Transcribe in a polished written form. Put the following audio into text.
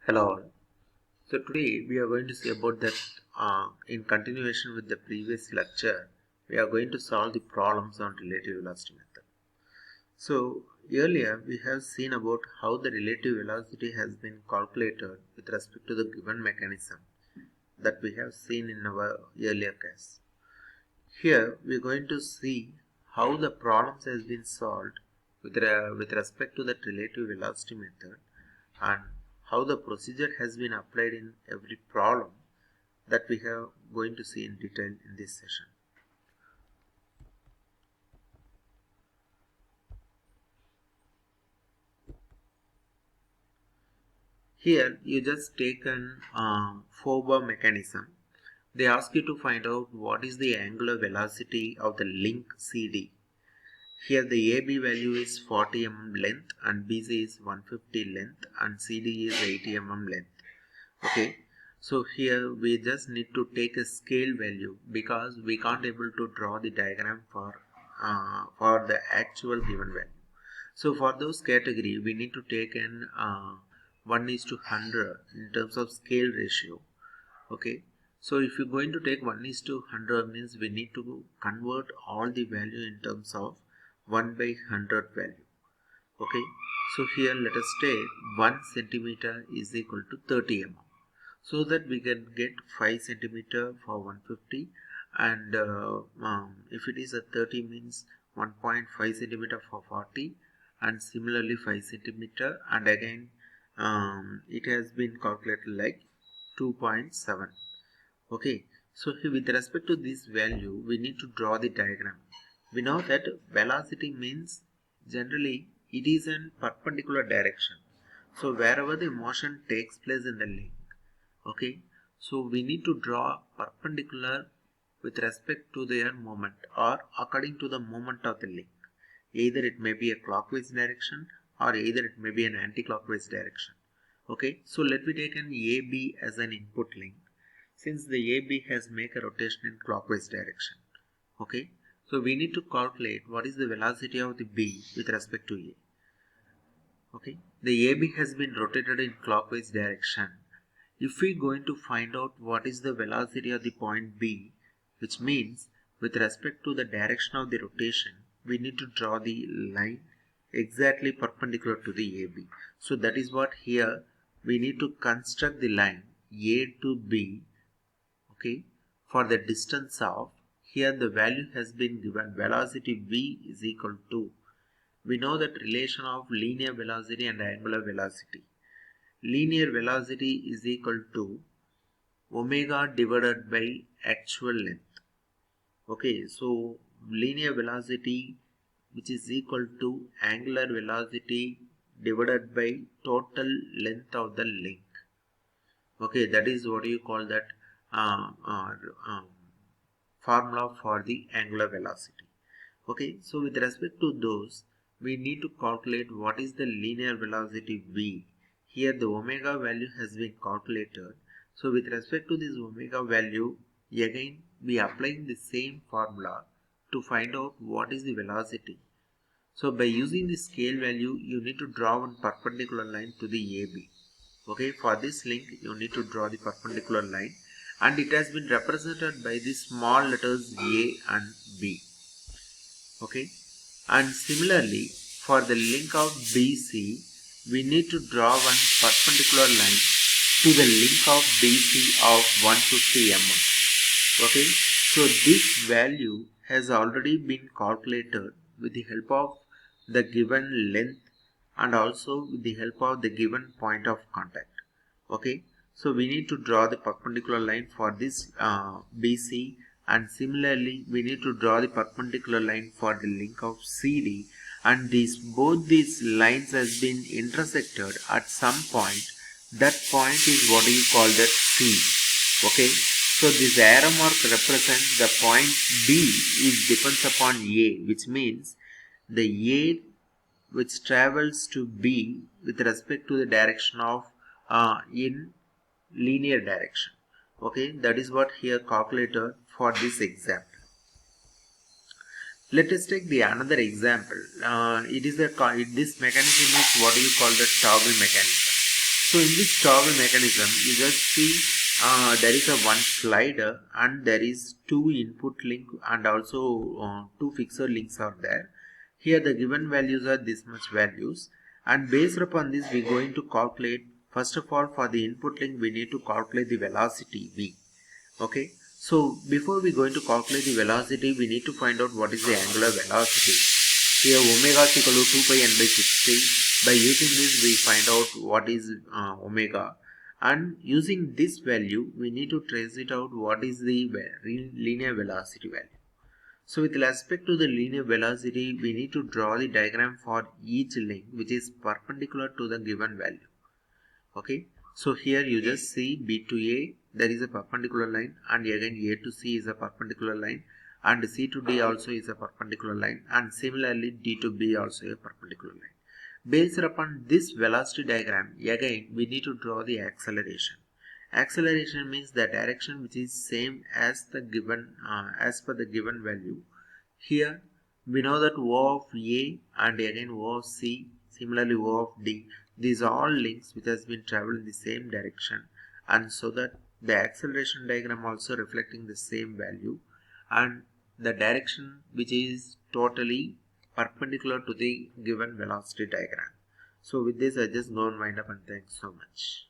Hello all. So today we are going to see about that in continuation with the previous lecture, we are going to solve the problems on relative velocity method. So earlier we have seen about how the relative velocity has been calculated with respect to the given mechanism that we have seen in our earlier case. Here we are going to see how the problems has been solved with respect to that relative velocity method and how the procedure has been applied in every problem that we are going to see in detail in this session. Here you just take an four-bar mechanism. They ask you to find out what is the angular velocity of the link CD. Here the AB value is 40 mm length and BC is 150 length and CD is 80 mm length. Okay, so here we just need to take a scale value because we can't able to draw the diagram for the actual given value. So for those category we need to take an 1:100 in terms of scale ratio. Okay, so if you're going to take 1:100 means we need to convert all the value in terms of 1/100 value. Okay, so here let us take 1 centimeter is equal to 30 mm, so that we can get 5 centimeter for 150 and if it is a 30 means 1.5 centimeter for 40 and similarly 5 centimeter and again it has been calculated like 2.7. Okay, so here with respect to this value we need to draw the diagram. We know that velocity means generally it is in perpendicular direction, so wherever the motion takes place in the link. Okay, so we need to draw perpendicular with respect to their moment or according to the moment of the link. Either it may be a clockwise direction or either it may be an anti-clockwise direction. Okay, so let me take an AB as an input link since the AB has make a rotation in clockwise direction. Okay, so we need to calculate what is the velocity of the B with respect to A. Okay, the AB has been rotated in clockwise direction. If we going to find out what is the velocity of the point B, which means with respect to the direction of the rotation, we need to draw the line exactly perpendicular to the AB. So that is what here we need to construct the line A to B. Okay, for the distance of, here the value has been given, velocity V is equal to, we know that relation of linear velocity and angular velocity. Linear velocity is equal to omega divided by actual length. Okay, so linear velocity which is equal to angular velocity divided by total length of the link. Okay, that is what you call that uh, uh, um, formula for the angular velocity. Okay, so with respect to those, we need to calculate what is the linear velocity V. Here the omega value has been calculated. So with respect to this omega value, again we applying the same formula to find out what is the velocity. So by using the scale value, you need to draw one perpendicular line to the AB. Okay, for this link you need to draw the perpendicular line and it has been represented by the small letters A and B. Okay, and similarly for the link of BC we need to draw one perpendicular line to the link of BC of 150 mm. Okay, so this value has already been calculated with the help of the given length and also with the help of the given point of contact. Okay, so we need to draw the perpendicular line for this BC and similarly we need to draw the perpendicular line for the link of CD, and both these lines has been intersected at some point. That point is what you call that C. Okay, so this arrow mark represents the point B is depends upon A, which means the A which travels to B with respect to the direction of in linear direction. Okay, that is what here calculated for this example. Let us take the another example. This mechanism is what you call the toggle mechanism. So in this toggle mechanism, you just see there is a one slider and there is two input link and also two fixed links are there. Here the given values are this much values, and based upon this we are going to calculate. First of all, for the input link we need to calculate the velocity v. Okay, so before we going to calculate the velocity, we need to find out what is the angular velocity. Here omega is equal to 2 pi n by 60. By using this we find out what is omega, and using this value we need to trace it out what is the linear velocity value. So with respect to the linear velocity, we need to draw the diagram for each link which is perpendicular to the given value. Okay, so here you just see B to A there is a perpendicular line, and again A to C is a perpendicular line, and C to D also is a perpendicular line, and similarly D to B also a perpendicular line. Based upon this velocity diagram, again we need to draw the acceleration. Acceleration means the direction which is same as the given as per the given value. Here we know that O of A and again O of C, similarly O of D, these are all links which has been traveled in the same direction, and so that the acceleration diagram also reflecting the same value and the direction which is totally perpendicular to the given velocity diagram. So with this I just go and wind up, and thanks so much.